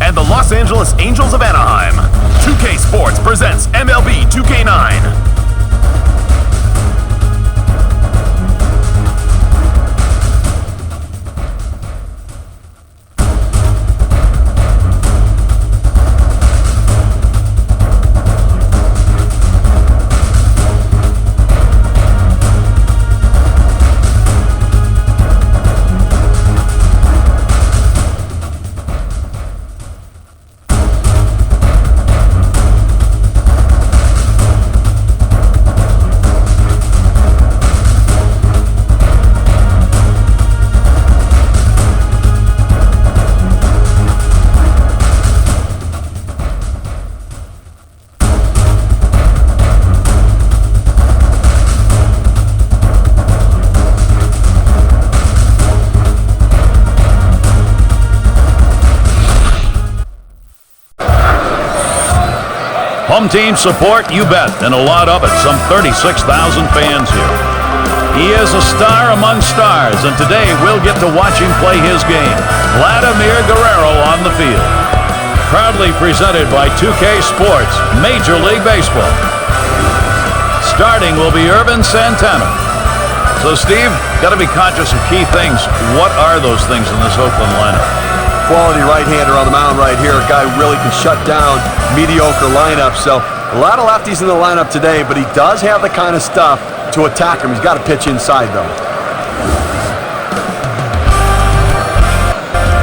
and the Los Angeles Angels of Anaheim. 2K Sports presents MLB 2K9. Home team support, you bet, and a lot of it, some 36,000 fans here. He is a star among stars, and today we'll get to watch him play his game. Vladimir Guerrero on the field. Proudly presented by 2K Sports, Major League Baseball. Starting will be Ervin Santana. So, Steve, got to be conscious of key things. What are those things in this Oakland lineup? Quality right-hander on the mound right here. A guy who really can shut down mediocre lineups. So a lot of lefties in the lineup today, but he does have the kind of stuff to attack him. He's got to pitch inside, though.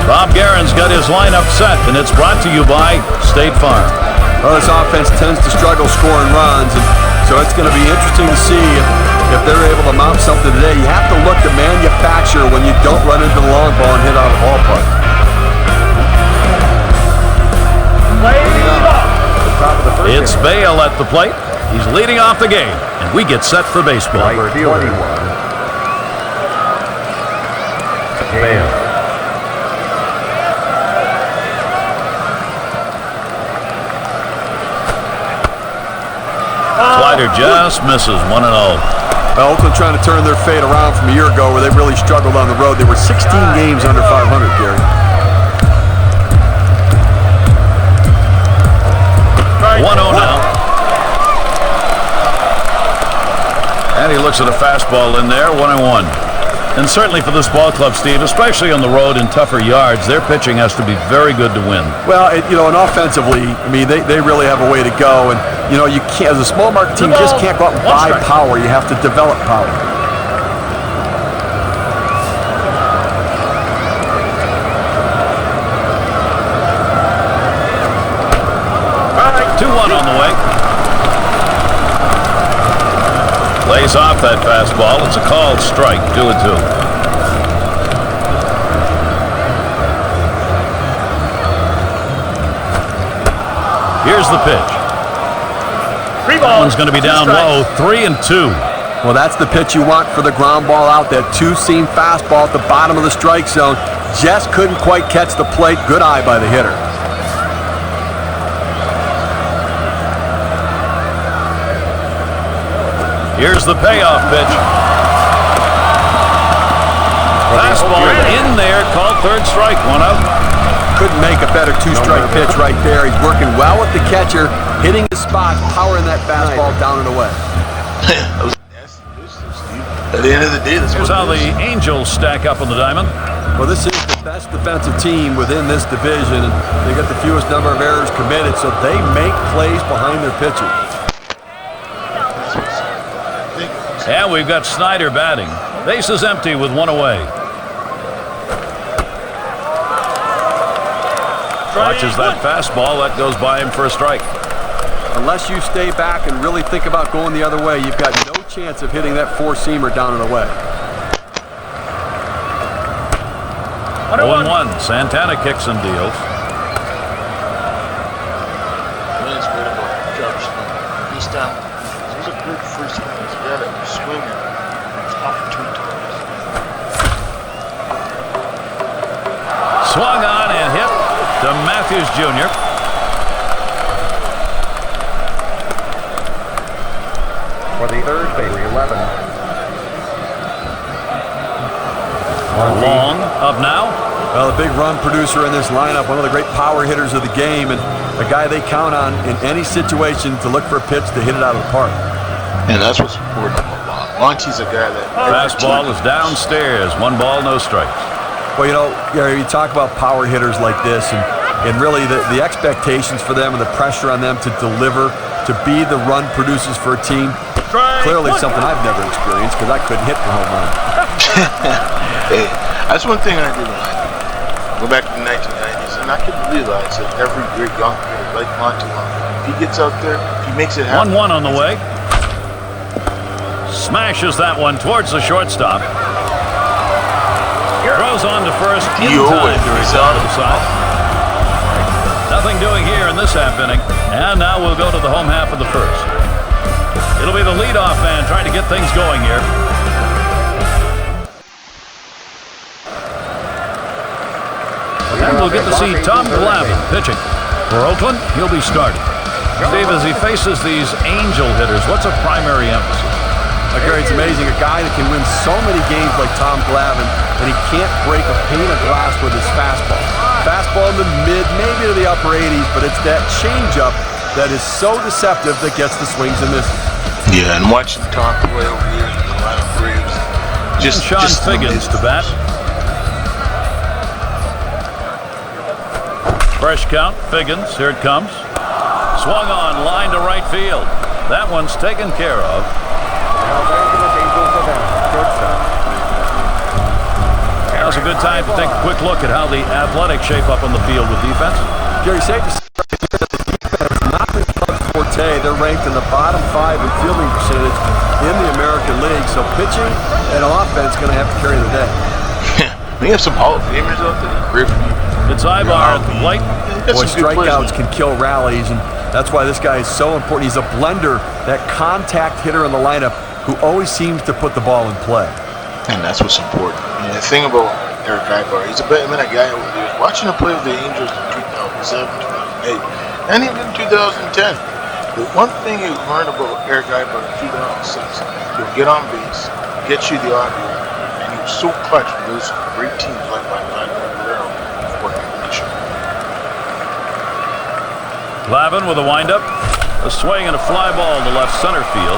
Bob Guerin's got his lineup set, and it's brought to you by State Farm. Well, this offense tends to struggle scoring runs, and so it's going to be interesting to see if they're able to mount something today. You have to look to manufacture when you don't run into the long ball and hit out of the ballpark. It's Bale at the plate. He's leading off the game, and we get set for baseball. Number 21. Bale. Slider just misses 1-0. Well, Oakland trying to turn their fate around from a year ago where they really struggled on the road. They were 16 games under 500, Gary. 1-0 now. And he looks at a fastball in there, 1-1. And certainly for this ball club, Steve, especially on the road in tougher yards, their pitching has to be very good to win. Well, and offensively, I mean, they really have a way to go. And, you can't, as a small market team, you just can't go out and buy power. You have to develop power. On the way. Lays off that fastball. It's a called strike, 2-2. Here's the pitch. That one's going to be down low, 3-2. Well, that's the pitch you want for the ground ball out. That two-seam fastball at the bottom of the strike zone. Just couldn't quite catch the plate. Good eye by the hitter. Here's the payoff pitch. Fastball in there, called third strike, 1 out. Couldn't make a better two-strike pitch right there. He's working well with the catcher, hitting his spot, powering that fastball down and away. At the end of the day, that's Here's how the Angels stack up on the diamond. Well, this is the best defensive team within this division, and they got the fewest number of errors committed, so they make plays behind their pitchers. And we've got Snyder batting. Base is empty with 1 away. Watches that fastball. That goes by him for a strike. Unless you stay back and really think about going the other way, you've got no chance of hitting that four-seamer down and away. 0-1. Santana kicks and deals. This time, this was a good first inning. He's got it swinging. It's off 2 times. Swung on and hit to Matthews Jr. For the third baseman, 11. Long up now. Well, the big run producer in this lineup, one of the great power hitters of the game, and a guy they count on in any situation to look for a pitch to hit it out of the park. And that's what's important about Monty's a guy that... Fastball is downstairs. 1 ball, no strikes. Well, you know, Gary, you talk about power hitters like this, and really the expectations for them and the pressure on them to deliver, to be the run producers for a team, clearly something I've never experienced because I couldn't hit the home run. Hey, that's one thing I didn't like. Go back to the 1990s, and I could realize that every great young player like Monty Long, if he gets out there, he makes it happen. 1-1 on the way. Smashes that one towards the shortstop. Throws on to first in time to his out of the side. Nothing doing here in this half inning. And now we'll go to the home half of the first. It'll be the leadoff man trying to get things going here. And we'll get to see Tom Glavine pitching. For Oakland, he'll be starting. Steve, as he faces these angel hitters, what's a primary emphasis? Gary, it's amazing. A guy that can win so many games like Tom Glavine, and he can't break a pane of glass with his fastball. Fastball in the mid, maybe to the upper 80s, but it's that changeup that is so deceptive that gets the swings and misses. Yeah, and watching Tom play over here in the lineup Braves, just Figgins to bat. Fresh count, Figgins, here it comes. Swung on, line to right field. That one's taken care of. Now's a good time to take a quick look at how the Athletics shape up on the field with defense. Gary, safe to say the defense is not the club's forte. They're ranked in the bottom 5 in fielding percentage in the American League, so pitching and offense going to have to carry the day. We have some Hall of Famers out there. Griffin. It's Ibar at the plate. Boy, strikeouts can kill rallies, and that's why this guy is so important. He's a blender, that contact hitter in the lineup who always seems to put the ball in play. And that's what's important. And the thing about Eric Ibar, he's a guy over there. Watching him play with the Angels in 2007, 2008, and even in 2010. The one thing you learn about Eric Ibar in 2006, he'll get on base, get you the audio, and he was so clutch for those great teams like my man Guerrero for ammunition. Glavine with a windup, a swing and a fly ball to left center field.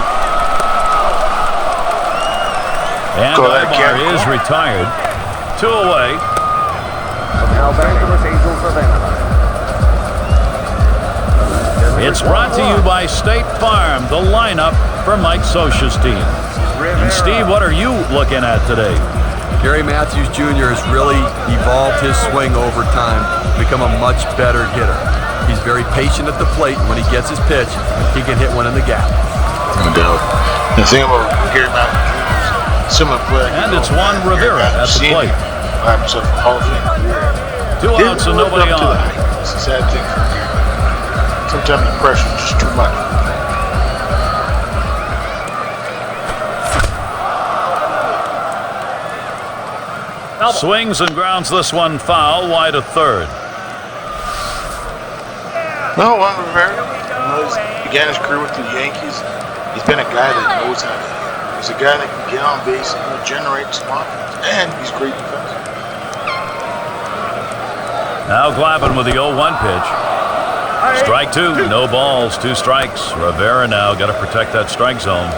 And Ibar is retired. 2 away. It's brought to you by State Farm, the lineup for Mike Scioscia's team. And Steve, what are you looking at today? Gary Matthews Jr. has really evolved his swing over time to become a much better hitter. He's very patient at the plate. When he gets his pitch, he can hit one in the gap. No doubt. The thing about Gary Matthews Jr. is similar play. And it's Juan Rivera at the plate. I himself a Hall of Fame career. 2 outs and nobody on. It's a sad thing for Gary. Sometimes the pressure is just too much. Swings and grounds this one foul, wide of third. No, Juan Rivera began his career with the Yankees. He's been a guy that knows how to hit. He's a guy that can get on base and generate some offense, and he's great defense. Now Glavine with the 0-1 pitch. Strike 2, no balls, 2 strikes. Rivera now got to protect that strike zone.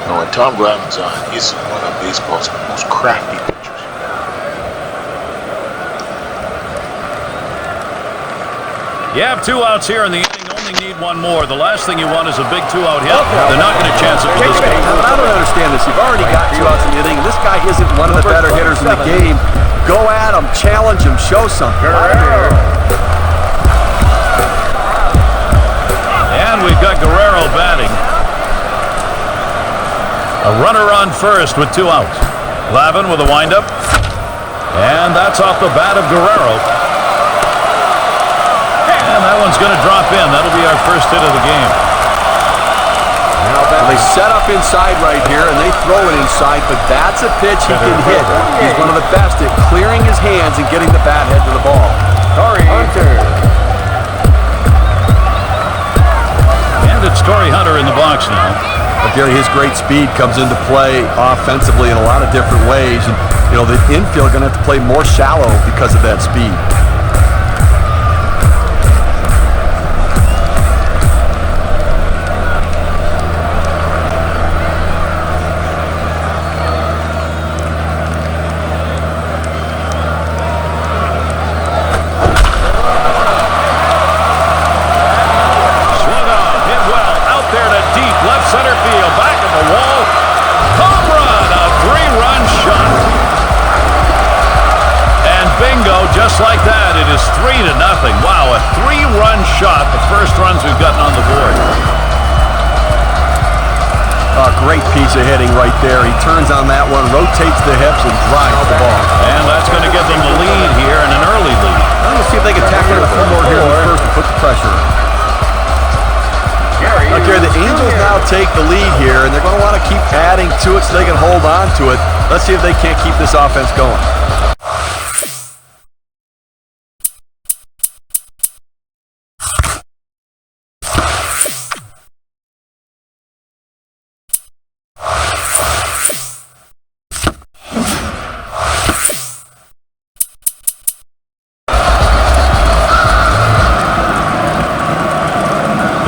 When Tom Glavine's on, he's one of baseball's most crafty pitchers. You have 2 outs here in the inning. Only need 1 more. The last thing you want is a big 2-out hit. They're not going to chance it for this guy. I don't understand this. You've already got 2 outs in the inning. This guy isn't one of the better hitters in the game. Go at him, challenge him, show something. And we've got Guerrero batting. A runner on first with 2 outs. Glavine with a windup. And that's off the bat of Guerrero. And that one's going to drop in. That'll be our first hit of the game. They set up inside right here, and they throw it inside, but that's a pitch he can hit. He's one of the best at clearing his hands and getting the bat head to the ball. And it's Torrey Hunter in the box now. But Gary, his great speed comes into play offensively in a lot of different ways. And, you know, the infield going to have to play more shallow because of that speed. Center field, back at the wall. Home run, a 3-run shot. And bingo, just like that, it is 3-0. Wow, a 3-run shot, the first runs we've gotten on the board. A great piece of hitting right there. He turns on that one, rotates the hips, and drives the ball. And that's going to give them the lead here, and an early lead. Let's see if they can tackle it a few more here in the first and put the pressure on. Okay, the Angels now take the lead here, and they're going to want to keep adding to it so they can hold on to it. Let's see if they can't keep this offense going.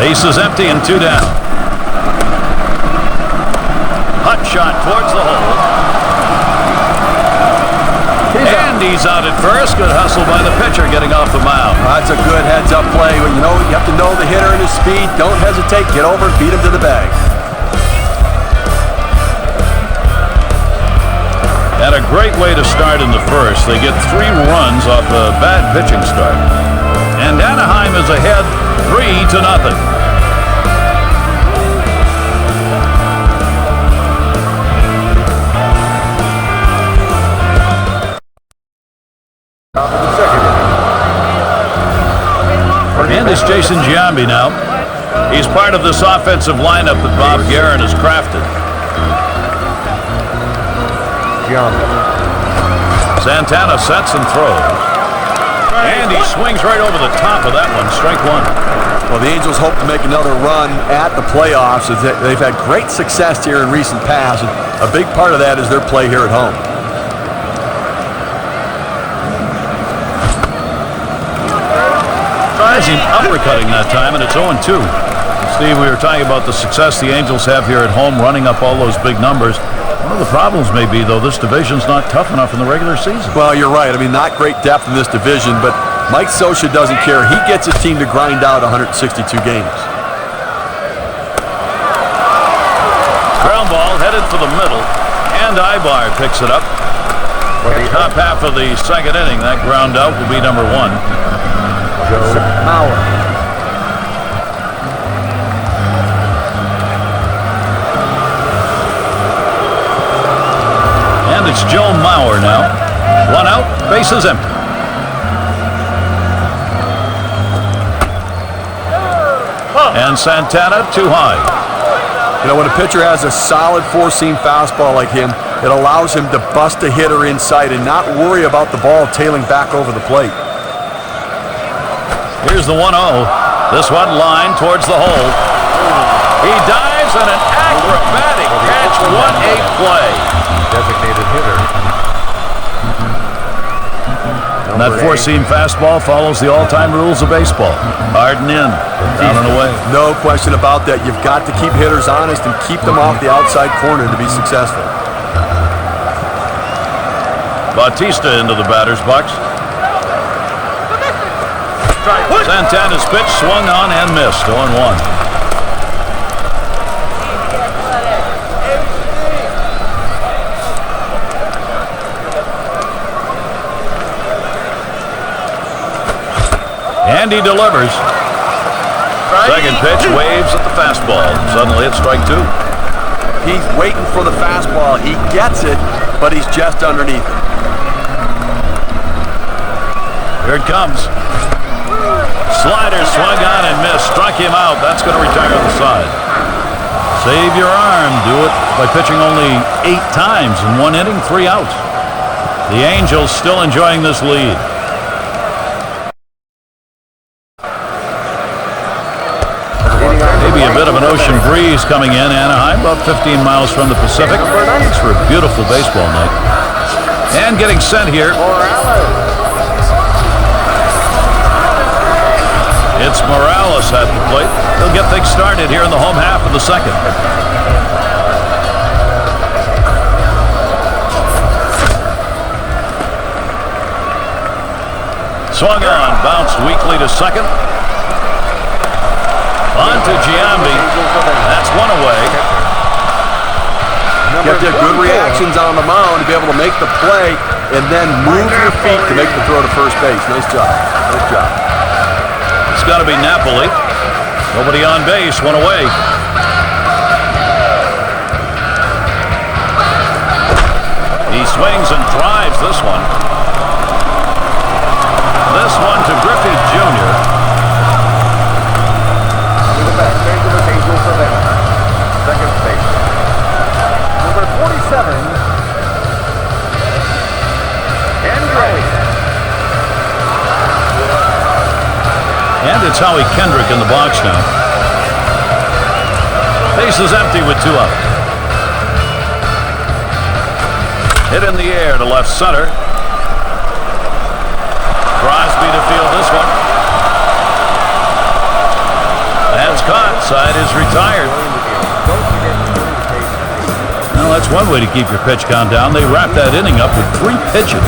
Base is empty and 2 down. Hot shot towards the hole. And he's out at first. Good hustle by the pitcher getting off the mound. That's a good heads-up play. You know, you have to know the hitter and his speed. Don't hesitate. Get over and beat him to the bag. And a great way to start in the first. They get 3 runs off a bad pitching start. And Anaheim is ahead 3-0. And it's Jason Giambi now. He's part of this offensive lineup that Bob Guerin has crafted. Santana sets and throws. And he swings right over the top of that one. Strike one. Well, the Angels hope to make another run at the playoffs. They've had great success here in recent past, and a big part of that is their play here at home. Tries him uppercutting that time, and it's 0-2. Steve, we were talking about the success the Angels have here at home, running up all those big numbers. One of the problems may be, though, this division's not tough enough in the regular season. Well, you're right. I mean, not great depth in this division, but Mike Scioscia doesn't care. He gets his team to grind out 162 games. Ground ball headed for the middle, and Ibar picks it up. Top half of the second inning, that ground out will be number 1. Mauer. And it's Joe Mauer now. 1 out, bases empty. And Santana too high. You know, when a pitcher has a solid four-seam fastball like him, it allows him to bust a hitter inside and not worry about the ball tailing back over the plate. Here's the 1-0. This one line towards the hole. He dives and an acrobatic catch. What a play. Designated hitter. And that four-seam fastball follows the all-time rules of baseball. Hard and in, down and away. No question about that. You've got to keep hitters honest and keep them off the outside corner to be successful. Bautista into the batter's box. Santana's pitch swung on and missed. 0-1. And he delivers. Second pitch waves at the fastball. Suddenly it's strike 2. He's waiting for the fastball. He gets it, but he's just underneath it. Here it comes. Slider swung on and missed. Struck him out. That's going to retire the side. Save your arm. Do it by pitching only 8 times in 1 inning, 3 outs. The Angels still enjoying this lead. Maybe a a bit of an ocean breeze coming in Anaheim, about 15 miles from the Pacific. Makes for a beautiful baseball night. And getting sent here, it's Morales at the plate. He'll get things started here in the home half of the second. Swung on, bounced weakly to second. On to Giambi. That's one away. Get their good reactions on the mound to be able to make the play and then move your feet to make the throw to first base. Nice job. Nice job. It's got to be Napoli. Nobody on base, one away. He swings and drives this one. This one to Griffey Jr. Second base. Number 47, Andre. And it's Howie Kendrick in the box now. Base is empty with 2 out. Hit in the air to left center. Crosby to field this one. That's caught. Side is retired. Well, that's one way to keep your pitch count down. They wrap that inning up with 3 pitches.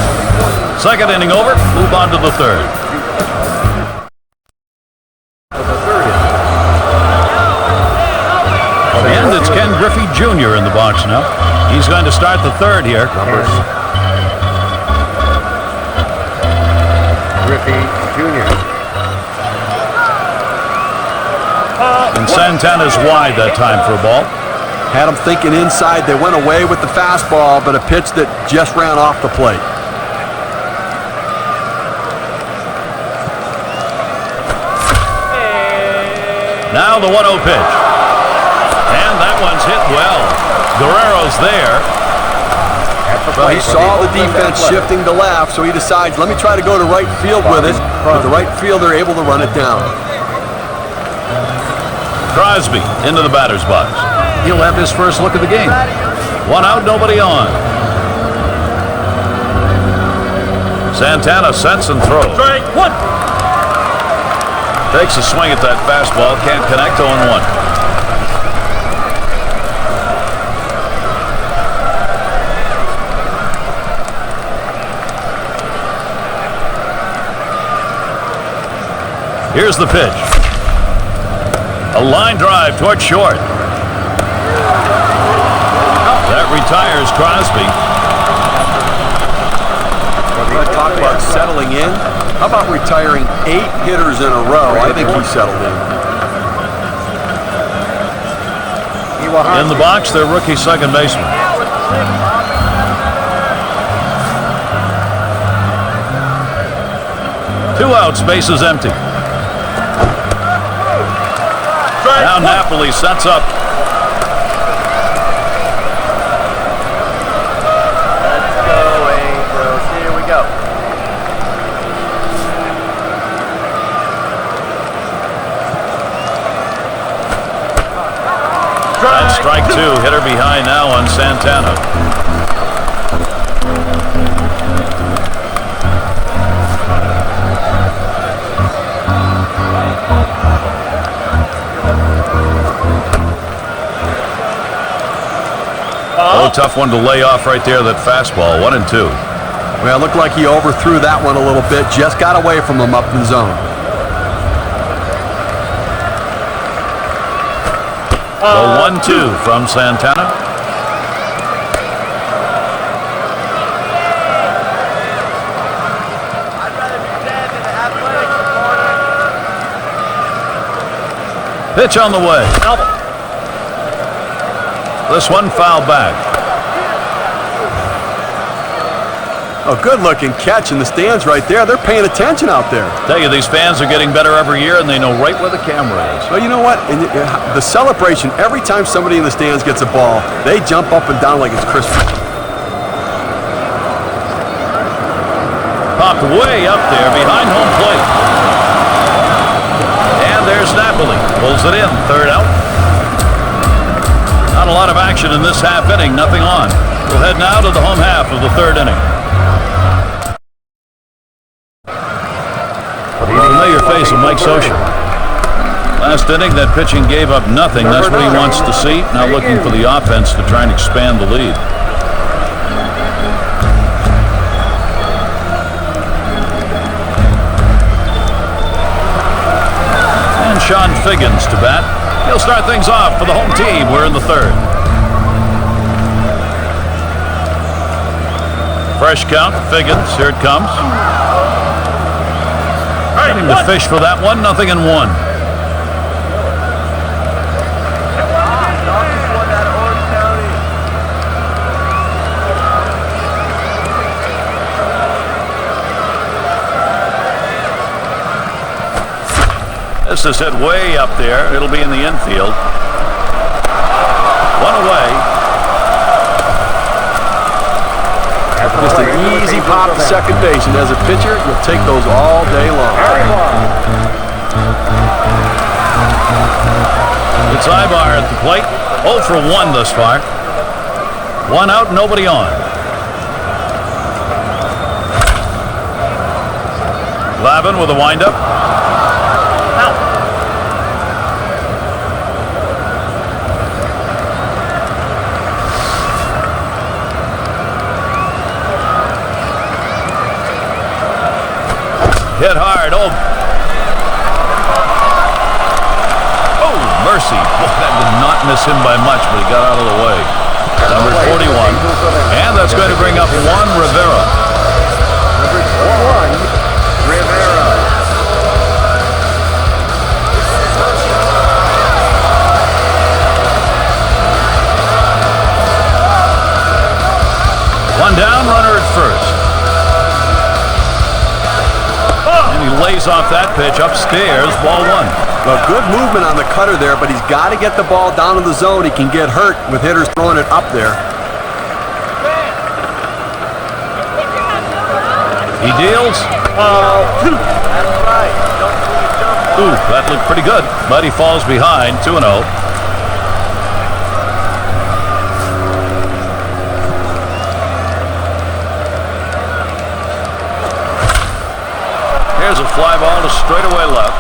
Second inning over. Move on to the third. And it's Ken Griffey Jr. in the box now. He's going to start the third here. Griffey Jr. And Santana's wide that time for a ball. Had them thinking inside. They went away with the fastball, but a pitch that just ran off the plate. Now the 1-0 pitch. And that one's hit well. Guerrero's there. Well, he saw the defense shifting to left, so he decides, let me try to go to right field with it. But the right fielder able to run it down. Crosby into the batter's box. He'll have his first look at the game. 1 out, nobody on. Santana sets and throws. Strike one. Takes a swing at that fastball. Can't connect. 0-1. Here's the pitch. A line drive toward short. That retires Crosby. We're going to talk about settling in. How about retiring 8 hitters in a row? I think he settled in. In the box, their rookie second baseman. Two outs, bases empty. Now Napoli sets up. Let's go, Angels. Here we go. That's strike 2. Hitter behind now on Santana. Oh, tough one to lay off right there, that fastball. 1-2. Well, it looked like he overthrew that one a little bit. Just got away from him up in the zone. The 1-2 from Santana. Pitch on the way. This one fouled back. A good-looking catch in the stands right there. They're paying attention out there. Tell you, these fans are getting better every year, and they know right where the camera is. Well, you know what? The celebration, every time somebody in the stands gets a ball, they jump up and down like it's Christmas. Popped way up there behind home plate. And And there's Napoli. Pulls it in. Third out. Not a lot of action in this half inning. Nothing on. We'll head now to the home half of the third inning. Familiar face of Mike Scioscia. Last inning, that pitching gave up nothing. That's what he wants to see. Now looking for the offense to try and expand the lead. And Sean Figgins to bat. He'll start things off for the home team. We're in the third. Fresh count, Figgins. Here it comes. Getting the fish for that one. 0-1. This is hit way up there. It'll be in the infield. One away. Just an easy pop to second base, and as a pitcher, you'll take those all day long. It's Ibar at the plate. 0 for 1 thus far. 1 out, nobody on. Glavine with a windup. Hit hard. Oh, mercy. Boy, that did not miss him by much, but he got out of the way. Number 41. And that's going to bring up Juan Rivera. Number 1, Rivera. One down, runner at first. He lays off that pitch upstairs, ball 1. Well, good movement on the cutter there, but he's got to get the ball down in the zone. He can get hurt with hitters throwing it up there. He deals. That's right. Ooh, that looked pretty good, but he falls behind, 2-0. Here's a fly ball to straightaway left.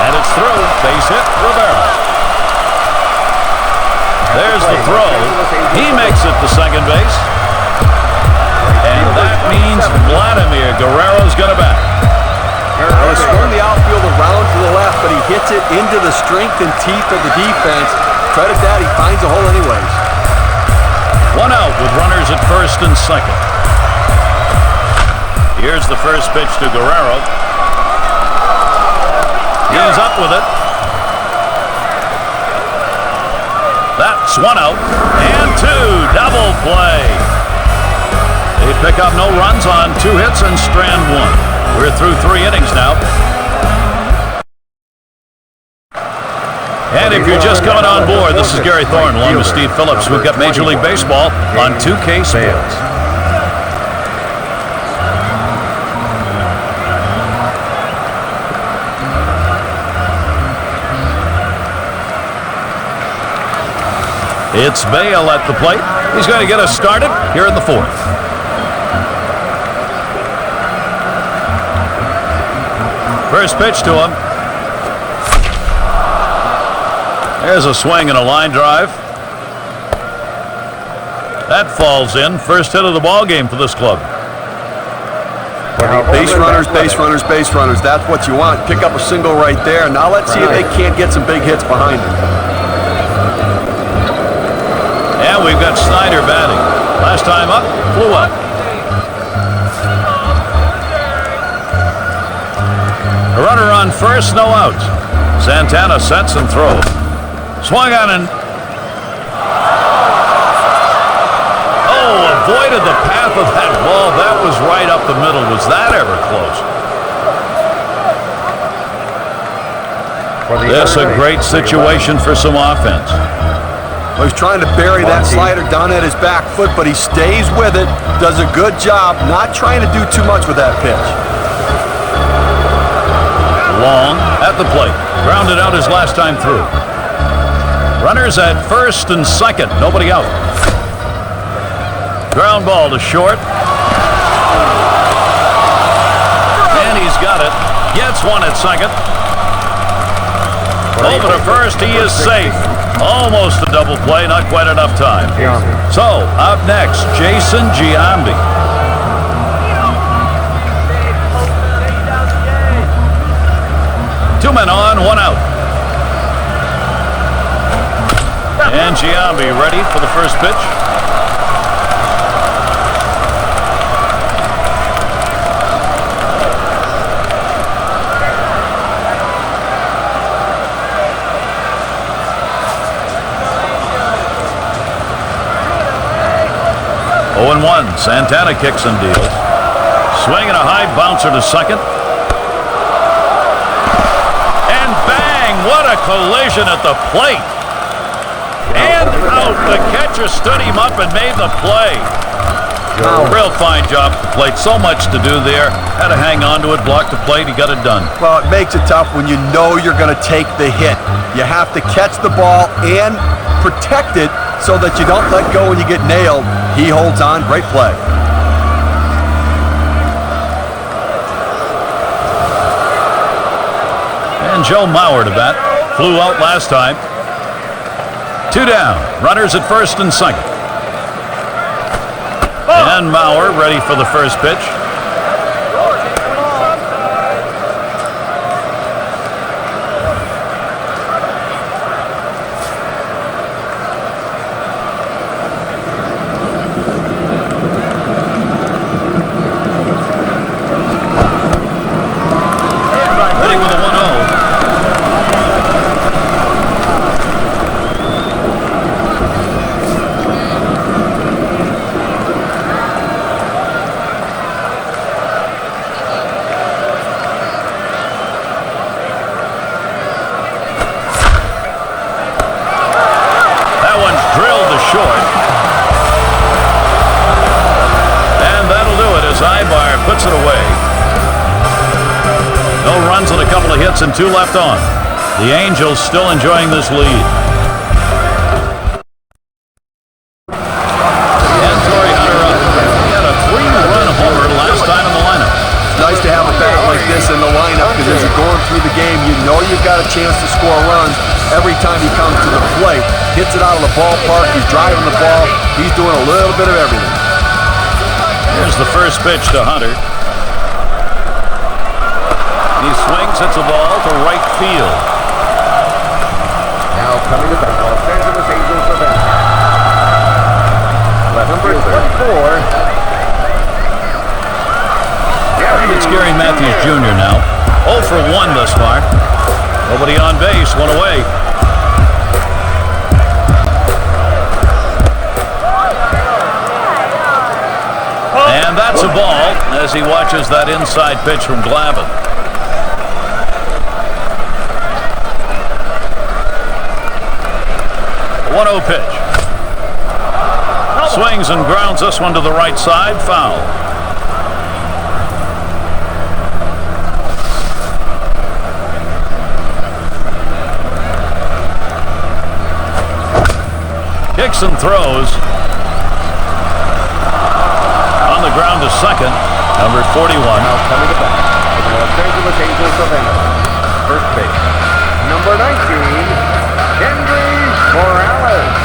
And it's through. Base hit, Rivera. There's the throw. He makes it to second base. And that means Vladimir Guerrero's going to bat. He swung the outfield around to the left, but he hits it into the strength and teeth of the defense. Credit that, he finds a hole anyways. 1 out with runners at first and second. Here's the first pitch to Guerrero. He's up with it. That's 1 out and 2. Double play. They pick up no runs on 2 hits and strand 1. We're through 3 innings now. And if you're just coming on board, this is Gary Thorne along with Steve Phillips. We've got Major League Baseball on 2K Sports. It's Bale at the plate. He's going to get us started here in the 4th. First pitch to him. There's a swing and a line drive. That falls in. First hit of the ball game for this club. Base runners, base runners, base runners. That's what you want. Pick up a single right there. Now let's see if they can't get some big hits behind him. And we've got Snyder batting. Last time up, flew up. A runner on first, no outs. Santana sets and throws. Swung on and... Oh, avoided the path of that ball. That was right up the middle. Was that ever close? This is a great situation for some offense. Well, he's trying to bury that slider down at his back foot, but he stays with it, does a good job, not trying to do too much with that pitch. Long at the plate. Grounded out his last time through. Runners at first and second. Nobody out. Ground ball to short. And he's got it. Gets one at second. Over to first. He is safe. Almost a double play. Not quite enough time. So, up next, Jason Giambi. Two men on, one out. And Giambi ready for the first pitch. Oh and 1. Santana kicks and deals. Swinging a high bouncer to second. And bang! What a collision at the plate. And out. The catcher stood him up and made the play. Real fine job at the plate. So much to do there. Had to hang on to it, block the plate. He got it done. Well, it makes it tough when you know you're going to take the hit. You have to catch the ball and protect it so that you don't let go when you get nailed. He holds on. Great play. And Joe Mauer to bat. Flew out last time. Two down. Runners at first and second. And Mauer ready for the first pitch. Hitting with a 1-0. Puts it away. No runs and a couple of hits and two left on. The Angels still enjoying this lead. And Torrey Hunter up. He had a 3-run homer last time in the lineup. It's nice to have a bat like this in the lineup because as you're going through the game, you know you've got a chance to score runs every time he comes to the plate. Hits it out of the ballpark. He's driving the ball. He's doing a little bit of everything. Here's the first pitch to Hunter. He swings, hits a ball to right field. Now coming to bat, Los Angeles Angels of number 24. It's Gary Matthews Jr. now. 0 for 1 thus far. Nobody on base, one away. And that's a ball as he watches that inside pitch from Glavine. A 1-0 pitch. Swings and grounds this one to the right side. Foul. Kicks and throws. Ground to second, number 41. Now coming to bat for the Los Angeles Angels of Anaheim. First base, number 19, Henry Morales.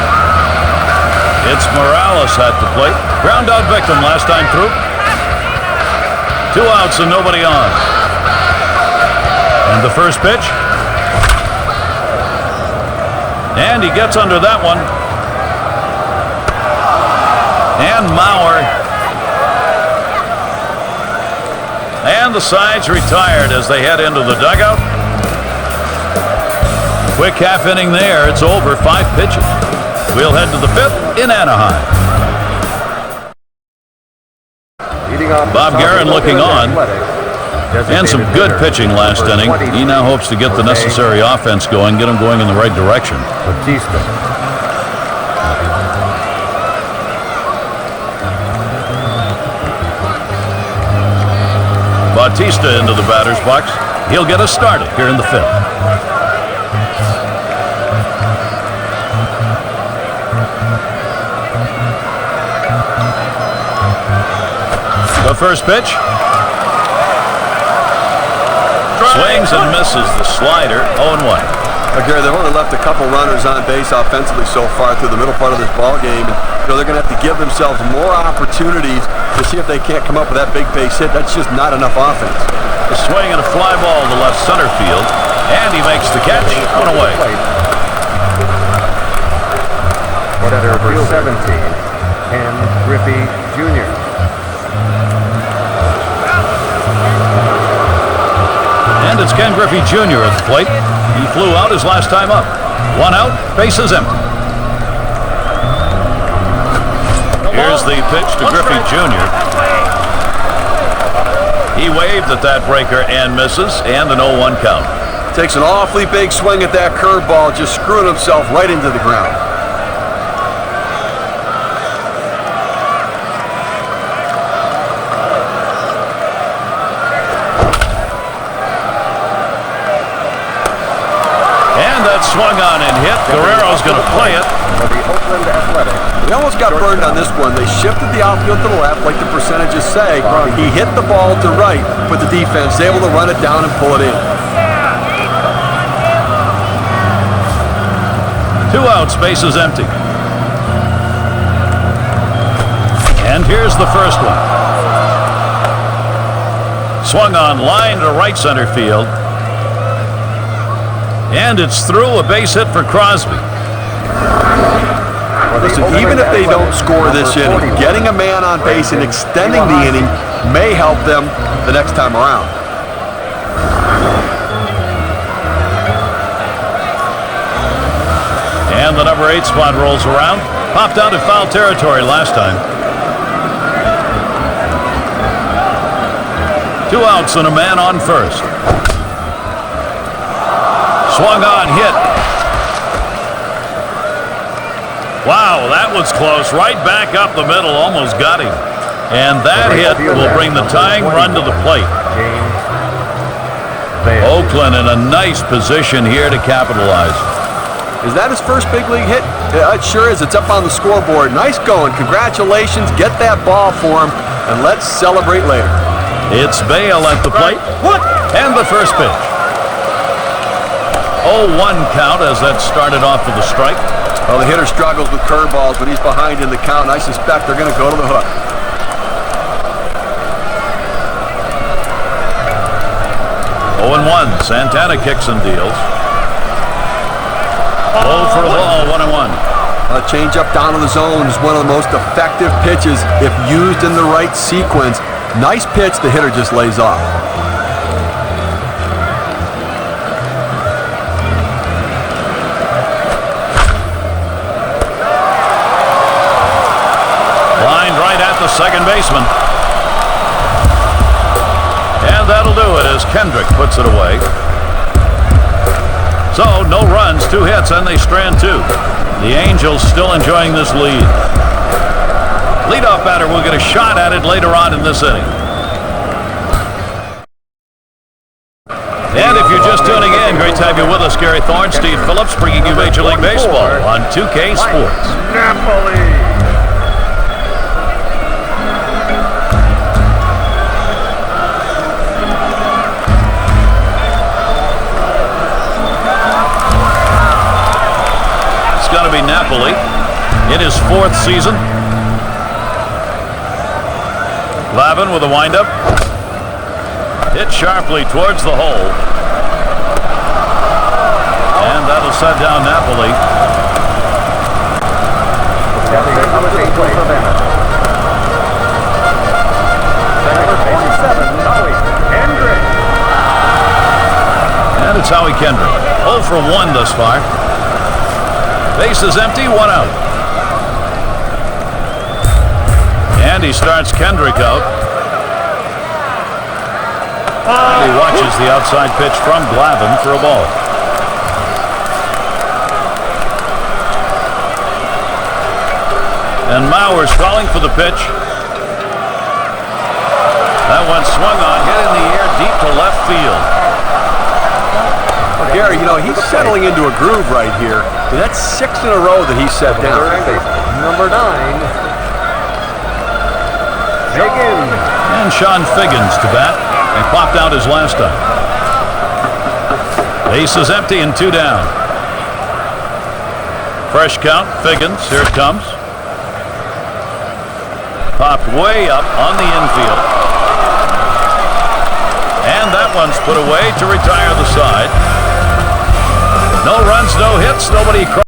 It's Morales at the plate. Ground out victim last time through. 2 outs and nobody on. And the first pitch. And he gets under that one. And Mauer. And the sides retired as they head into the dugout. Quick half inning there. It's over. 5 pitches. We'll head to the 5th in Anaheim. Bob Guerin looking on. And some good pitching last inning. He now hopes to get the necessary offense going, get them going in the right direction. Bautista into the batter's box. He'll get us started here in the fifth. The first pitch. Swings and misses the slider, 0-1. Gary, they've only left a couple runners on base offensively so far through the middle part of this ball game. And, they're going to have to give themselves more opportunities to see if they can't come up with that big base hit. That's just not enough offense. A swing and a fly ball to left center field, and he makes the catch. One away. Order number 17, Ken Griffey Jr. And it's Ken Griffey Jr. at the plate. He flew out his last time up. One out, bases empty. Here's the pitch to Griffey Jr. He waved at that breaker and misses, and an 0-1 count. Takes an awfully big swing at that curveball, just screwing himself right into the ground. Swung on and hit. Guerrero's going to play it. For the Oakland Athletics. They almost got burned on this one. They shifted the outfield to the left, like the percentages say. He hit the ball to right, but the defense able to run it down and pull it in. 2 outs, bases empty. And here's the first one. Swung on, line to right center field. And it's through, a base hit for Crosby. Listen, even if they don't score this inning, getting a man on base and extending the inning may help them the next time around. And the number 8 spot rolls around. Popped out of foul territory last time. 2 outs and a man on first. Swung on, hit. Wow, that was close. Right back up the middle, almost got him. And that hit will bring the tying run to the plate. Oakland in a nice position here to capitalize. Is that his first big league hit? Yeah, it sure is. It's up on the scoreboard. Nice going. Congratulations. Get that ball for him, and let's celebrate later. It's Bale at the plate. And the first pitch. 0-1 count as that started off with a strike. Well, the hitter struggles with curveballs, but he's behind in the count, and I suspect they're going to go to the hook. Oh, 0-1. Santana kicks and deals. 0 for a ball, 1-1. A changeup down to the zone is one of the most effective pitches if used in the right sequence. Nice pitch, the hitter just lays off. Second baseman. And that'll do it as Kendrick puts it away. So, no runs, 2 hits, and they strand 2. The Angels still enjoying this lead. Leadoff batter will get a shot at it later on in this inning. And if you're just tuning in, great to have you with us. Gary Thorne, Steve Phillips, bringing you Major League Baseball on 2K Sports. Napoli. Napoli in his 4th season. Glavine with a windup. Hit sharply towards the hole. And that'll set down Napoli. And it's Howie Kendrick. 0 for 1 thus far. Base is empty, 1 out. And he starts Kendrick out. He watches the outside pitch from Glavine for a ball. And Mauer's calling for the pitch. That one swung on, hit in the air deep to left field. Well, Gary, you know, he's settling into a groove right here. And that's 6 in a row that he set down. Third base, number 9. Higgins. And Sean Figgins to bat. He popped out his last time. Base is empty and 2 down. Fresh count, Figgins. Here it comes. Popped way up on the infield. And that one's put away to retire the side. No runs, no hits, nobody.